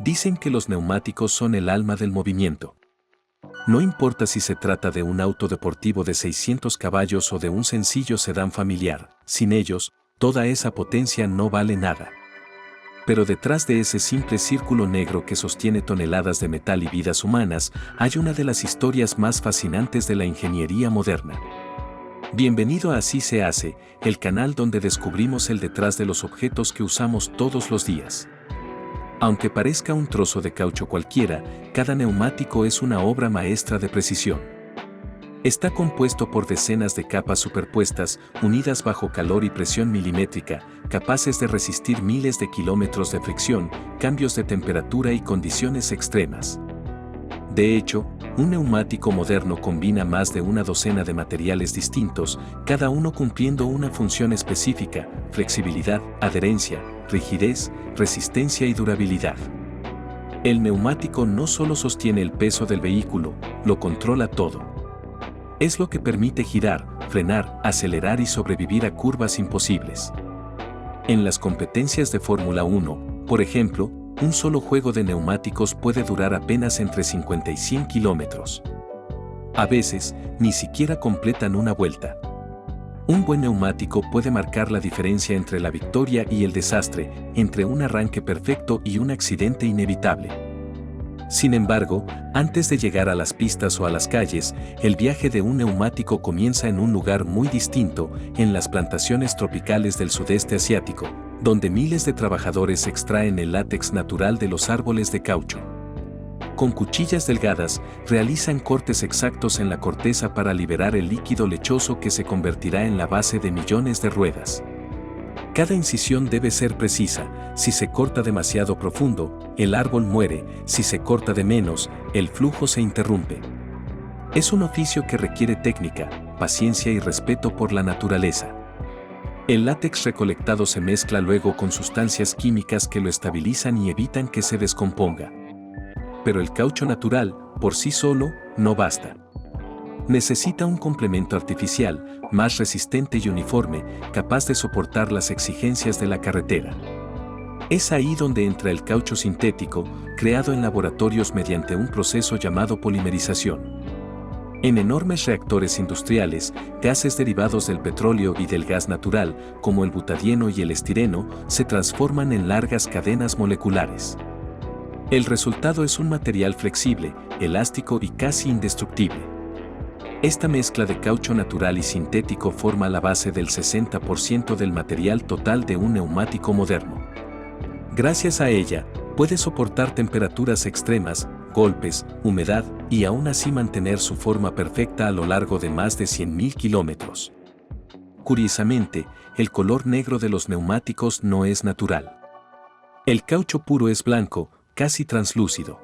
Dicen que los neumáticos son el alma del movimiento. No importa si se trata de un auto deportivo de 600 caballos o de un sencillo sedán familiar, sin ellos, toda esa potencia no vale nada. Pero detrás de ese simple círculo negro que sostiene toneladas de metal y vidas humanas, hay una de las historias más fascinantes de la ingeniería moderna. Bienvenido a Así se hace, el canal donde descubrimos el detrás de los objetos que usamos todos los días. Aunque parezca un trozo de caucho cualquiera, cada neumático es una obra maestra de precisión. Está compuesto por decenas de capas superpuestas, unidas bajo calor y presión milimétrica, capaces de resistir miles de kilómetros de fricción, cambios de temperatura y condiciones extremas. De hecho, un neumático moderno combina más de una docena de materiales distintos, cada uno cumpliendo una función específica: flexibilidad, adherencia, rigidez, resistencia y durabilidad. El neumático no solo sostiene el peso del vehículo, lo controla todo. Es lo que permite girar, frenar, acelerar y sobrevivir a curvas imposibles. En las competencias de Fórmula 1, por ejemplo, un solo juego de neumáticos puede durar apenas entre 50 y 100 kilómetros. A veces, ni siquiera completan una vuelta. Un buen neumático puede marcar la diferencia entre la victoria y el desastre, entre un arranque perfecto y un accidente inevitable. Sin embargo, antes de llegar a las pistas o a las calles, el viaje de un neumático comienza en un lugar muy distinto, en las plantaciones tropicales del sudeste asiático, donde miles de trabajadores extraen el látex natural de los árboles de caucho. Con cuchillas delgadas, realizan cortes exactos en la corteza para liberar el líquido lechoso que se convertirá en la base de millones de ruedas. Cada incisión debe ser precisa. Si se corta demasiado profundo, el árbol muere; si se corta de menos, el flujo se interrumpe. Es un oficio que requiere técnica, paciencia y respeto por la naturaleza. El látex recolectado se mezcla luego con sustancias químicas que lo estabilizan y evitan que se descomponga. Pero el caucho natural, por sí solo, no basta. Necesita un complemento artificial, más resistente y uniforme, capaz de soportar las exigencias de la carretera. Es ahí donde entra el caucho sintético, creado en laboratorios mediante un proceso llamado polimerización. En enormes reactores industriales, gases derivados del petróleo y del gas natural, como el butadieno y el estireno, se transforman en largas cadenas moleculares. El resultado es un material flexible, elástico y casi indestructible. Esta mezcla de caucho natural y sintético forma la base del 60% del material total de un neumático moderno. Gracias a ella, puede soportar temperaturas extremas, golpes, humedad y aún así mantener su forma perfecta a lo largo de más de 100.000 kilómetros. Curiosamente, el color negro de los neumáticos no es natural. El caucho puro es blanco, casi translúcido.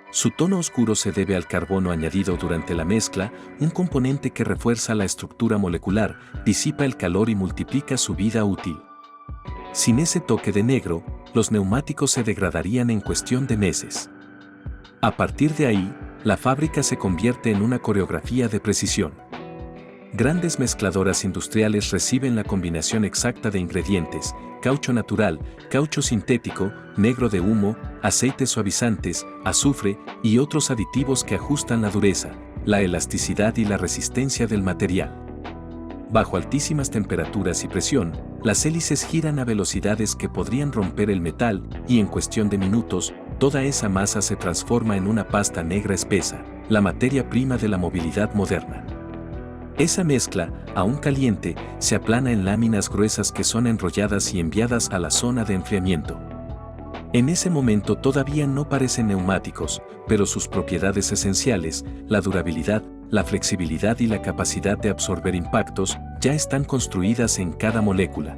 Su tono oscuro se debe al carbono añadido durante la mezcla, un componente que refuerza la estructura molecular, disipa el calor y multiplica su vida útil. Sin ese toque de negro, los neumáticos se degradarían en cuestión de meses. A partir de ahí, la fábrica se convierte en una coreografía de precisión. Grandes mezcladoras industriales reciben la combinación exacta de ingredientes: caucho natural, caucho sintético, negro de humo, aceites suavizantes, azufre y otros aditivos que ajustan la dureza, la elasticidad y la resistencia del material. Bajo altísimas temperaturas y presión, las hélices giran a velocidades que podrían romper el metal, y en cuestión de minutos, toda esa masa se transforma en una pasta negra espesa, la materia prima de la movilidad moderna. Esa mezcla, aún caliente, se aplana en láminas gruesas que son enrolladas y enviadas a la zona de enfriamiento. En ese momento todavía no parecen neumáticos, pero sus propiedades esenciales, la durabilidad, la flexibilidad y la capacidad de absorber impactos, ya están construidas en cada molécula.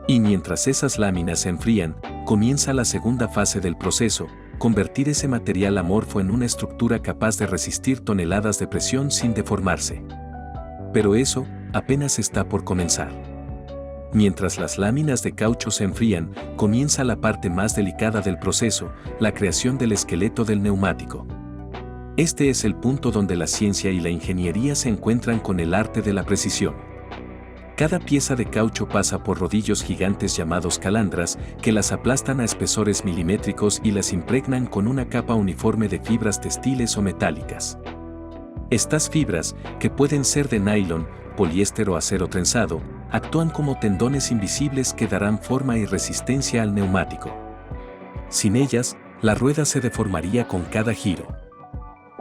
Y mientras esas láminas se enfrían, comienza la segunda fase del proceso: convertir ese material amorfo en una estructura capaz de resistir toneladas de presión sin deformarse. Pero eso apenas está por comenzar. Mientras las láminas de caucho se enfrían, comienza la parte más delicada del proceso: la creación del esqueleto del neumático. Este es el punto donde la ciencia y la ingeniería se encuentran con el arte de la precisión. Cada pieza de caucho pasa por rodillos gigantes llamados calandras que las aplastan a espesores milimétricos y las impregnan con una capa uniforme de fibras textiles o metálicas. Estas fibras, que pueden ser de nylon, poliéster o acero trenzado, actúan como tendones invisibles que darán forma y resistencia al neumático. Sin ellas, la rueda se deformaría con cada giro.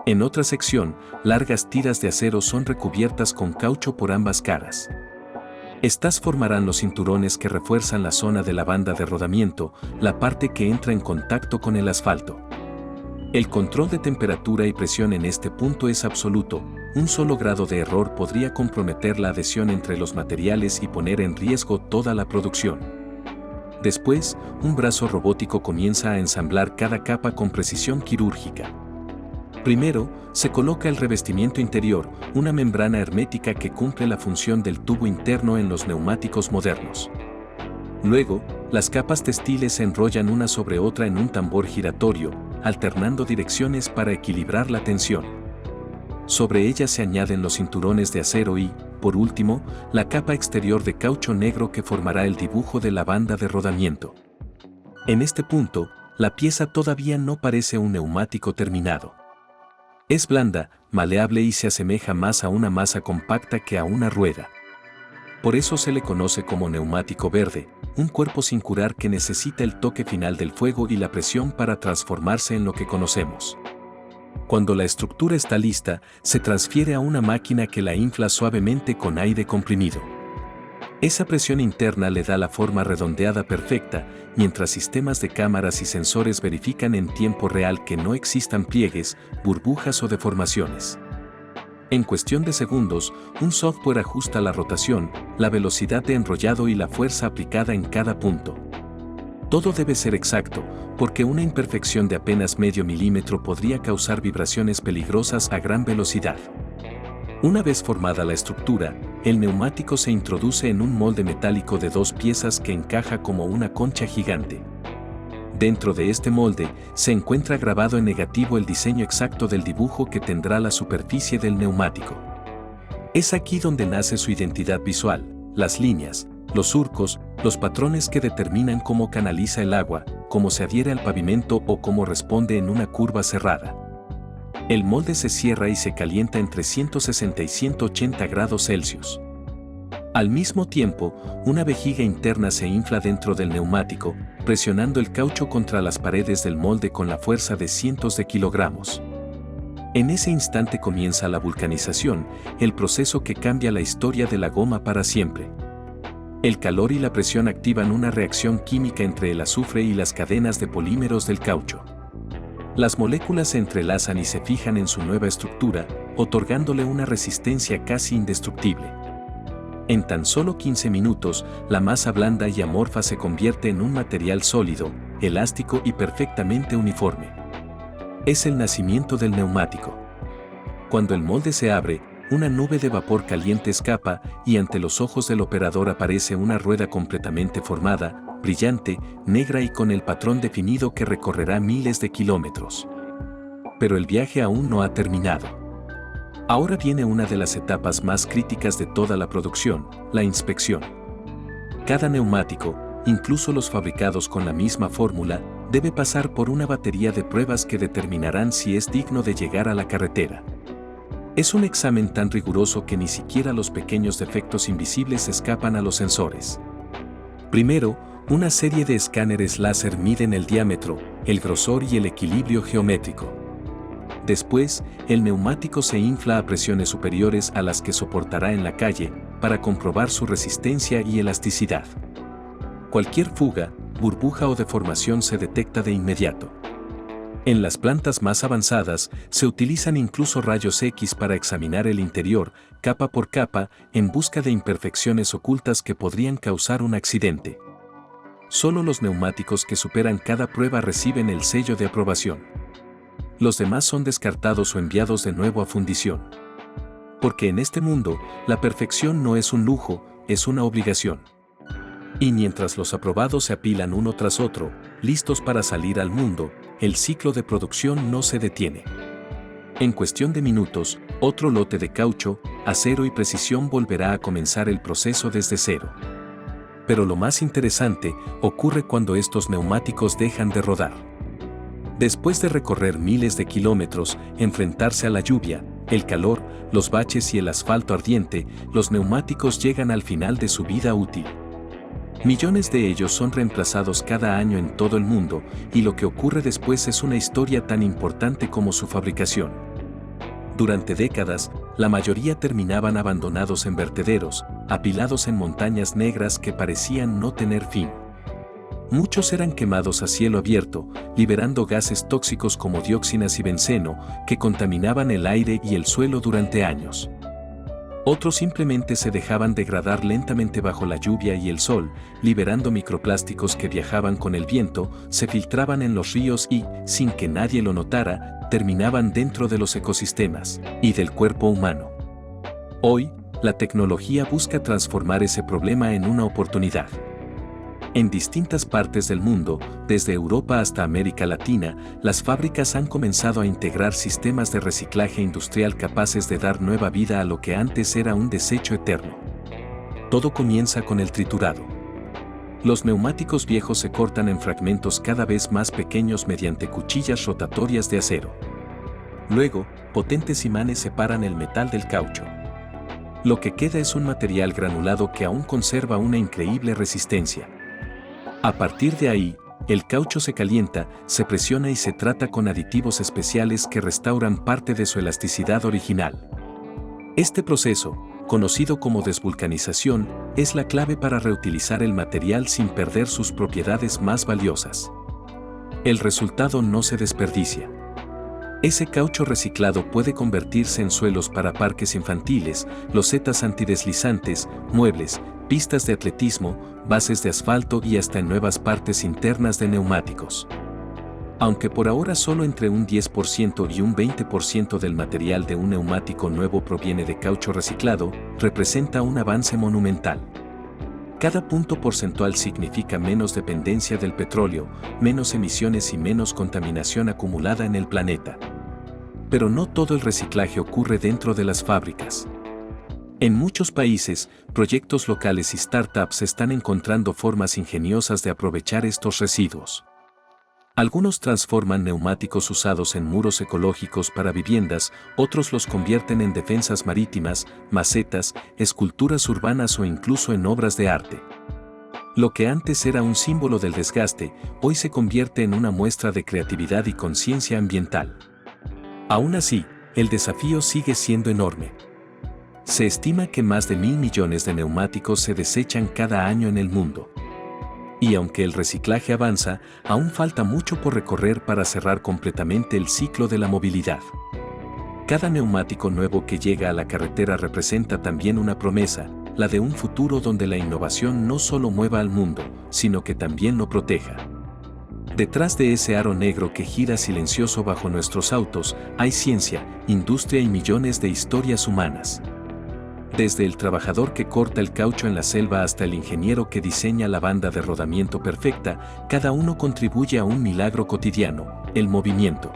En otra sección, largas tiras de acero son recubiertas con caucho por ambas caras. Estas formarán los cinturones que refuerzan la zona de la banda de rodamiento, la parte que entra en contacto con el asfalto. El control de temperatura y presión en este punto es absoluto. Un solo grado de error podría comprometer la adhesión entre los materiales y poner en riesgo toda la producción. Después, un brazo robótico comienza a ensamblar cada capa con precisión quirúrgica. Primero, se coloca el revestimiento interior, una membrana hermética que cumple la función del tubo interno en los neumáticos modernos. Luego, las capas textiles se enrollan una sobre otra en un tambor giratorio, alternando direcciones para equilibrar la tensión. Sobre ellas se añaden los cinturones de acero y, por último, la capa exterior de caucho negro que formará el dibujo de la banda de rodamiento. En este punto, la pieza todavía no parece un neumático terminado. Es blanda, maleable y se asemeja más a una masa compacta que a una rueda. Por eso se le conoce como neumático verde, un cuerpo sin curar que necesita el toque final del fuego y la presión para transformarse en lo que conocemos. Cuando la estructura está lista, se transfiere a una máquina que la infla suavemente con aire comprimido. Esa presión interna le da la forma redondeada perfecta, mientras sistemas de cámaras y sensores verifican en tiempo real que no existan pliegues, burbujas o deformaciones. En cuestión de segundos, un software ajusta la rotación, la velocidad de enrollado y la fuerza aplicada en cada punto. Todo debe ser exacto, porque una imperfección de apenas medio milímetro podría causar vibraciones peligrosas a gran velocidad. Una vez formada la estructura, el neumático se introduce en un molde metálico de 2 piezas que encaja como una concha gigante. Dentro de este molde, se encuentra grabado en negativo el diseño exacto del dibujo que tendrá la superficie del neumático. Es aquí donde nace su identidad visual, las líneas, los surcos, los patrones que determinan cómo canaliza el agua, cómo se adhiere al pavimento o cómo responde en una curva cerrada. El molde se cierra y se calienta entre 160 y 180 grados Celsius. Al mismo tiempo, una vejiga interna se infla dentro del neumático, presionando el caucho contra las paredes del molde con la fuerza de cientos de kilogramos. En ese instante comienza la vulcanización, el proceso que cambia la historia de la goma para siempre. El calor y la presión activan una reacción química entre el azufre y las cadenas de polímeros del caucho. Las moléculas se entrelazan y se fijan en su nueva estructura, otorgándole una resistencia casi indestructible. En tan solo 15 minutos, la masa blanda y amorfa se convierte en un material sólido, elástico y perfectamente uniforme. Es el nacimiento del neumático. Cuando el molde se abre, una nube de vapor caliente escapa y ante los ojos del operador aparece una rueda completamente formada, brillante, negra y con el patrón definido que recorrerá miles de kilómetros. Pero el viaje aún no ha terminado. Ahora viene una de las etapas más críticas de toda la producción, la inspección. Cada neumático, incluso los fabricados con la misma fórmula, debe pasar por una batería de pruebas que determinarán si es digno de llegar a la carretera. Es un examen tan riguroso que ni siquiera los pequeños defectos invisibles escapan a los sensores. Primero, una serie de escáneres láser miden el diámetro, el grosor y el equilibrio geométrico. Después, el neumático se infla a presiones superiores a las que soportará en la calle, para comprobar su resistencia y elasticidad. Cualquier fuga, burbuja o deformación se detecta de inmediato. En las plantas más avanzadas, se utilizan incluso rayos X para examinar el interior, capa por capa, en busca de imperfecciones ocultas que podrían causar un accidente. Solo los neumáticos que superan cada prueba reciben el sello de aprobación. Los demás son descartados o enviados de nuevo a fundición. Porque en este mundo, la perfección no es un lujo, es una obligación. Y mientras los aprobados se apilan uno tras otro, listos para salir al mundo, el ciclo de producción no se detiene. En cuestión de minutos, otro lote de caucho, acero y precisión volverá a comenzar el proceso desde cero. Pero lo más interesante ocurre cuando estos neumáticos dejan de rodar. Después de recorrer miles de kilómetros, enfrentarse a la lluvia, el calor, los baches y el asfalto ardiente, los neumáticos llegan al final de su vida útil. Millones de ellos son reemplazados cada año en todo el mundo, y lo que ocurre después es una historia tan importante como su fabricación. Durante décadas, la mayoría terminaban abandonados en vertederos, apilados en montañas negras que parecían no tener fin. Muchos eran quemados a cielo abierto, liberando gases tóxicos como dioxinas y benceno, que contaminaban el aire y el suelo durante años. Otros simplemente se dejaban degradar lentamente bajo la lluvia y el sol, liberando microplásticos que viajaban con el viento, se filtraban en los ríos y, sin que nadie lo notara, terminaban dentro de los ecosistemas y del cuerpo humano. Hoy, la tecnología busca transformar ese problema en una oportunidad. En distintas partes del mundo, desde Europa hasta América Latina, las fábricas han comenzado a integrar sistemas de reciclaje industrial capaces de dar nueva vida a lo que antes era un desecho eterno. Todo comienza con el triturado. Los neumáticos viejos se cortan en fragmentos cada vez más pequeños mediante cuchillas rotatorias de acero. Luego, potentes imanes separan el metal del caucho. Lo que queda es un material granulado que aún conserva una increíble resistencia. A partir de ahí, el caucho se calienta, se presiona y se trata con aditivos especiales que restauran parte de su elasticidad original. Este proceso, conocido como desvulcanización, es la clave para reutilizar el material sin perder sus propiedades más valiosas. El resultado no se desperdicia. Ese caucho reciclado puede convertirse en suelos para parques infantiles, losetas antideslizantes, muebles, pistas de atletismo, bases de asfalto y hasta en nuevas partes internas de neumáticos. Aunque por ahora solo entre un 10% y un 20% del material de un neumático nuevo proviene de caucho reciclado, representa un avance monumental. Cada punto porcentual significa menos dependencia del petróleo, menos emisiones y menos contaminación acumulada en el planeta. Pero no todo el reciclaje ocurre dentro de las fábricas. En muchos países, proyectos locales y startups están encontrando formas ingeniosas de aprovechar estos residuos. Algunos transforman neumáticos usados en muros ecológicos para viviendas, otros los convierten en defensas marítimas, macetas, esculturas urbanas o incluso en obras de arte. Lo que antes era un símbolo del desgaste, hoy se convierte en una muestra de creatividad y conciencia ambiental. Aún así, el desafío sigue siendo enorme. Se estima que más de 1.000 millones de neumáticos se desechan cada año en el mundo. Y aunque el reciclaje avanza, aún falta mucho por recorrer para cerrar completamente el ciclo de la movilidad. Cada neumático nuevo que llega a la carretera representa también una promesa, la de un futuro donde la innovación no solo mueva al mundo, sino que también lo proteja. Detrás de ese aro negro que gira silencioso bajo nuestros autos, hay ciencia, industria y millones de historias humanas. Desde el trabajador que corta el caucho en la selva hasta el ingeniero que diseña la banda de rodamiento perfecta, cada uno contribuye a un milagro cotidiano, el movimiento.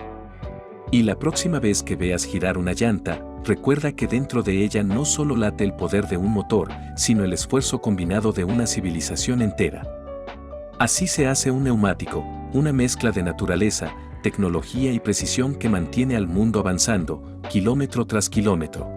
Y la próxima vez que veas girar una llanta, recuerda que dentro de ella no solo late el poder de un motor, sino el esfuerzo combinado de una civilización entera. Así se hace un neumático, una mezcla de naturaleza, tecnología y precisión que mantiene al mundo avanzando, kilómetro tras kilómetro.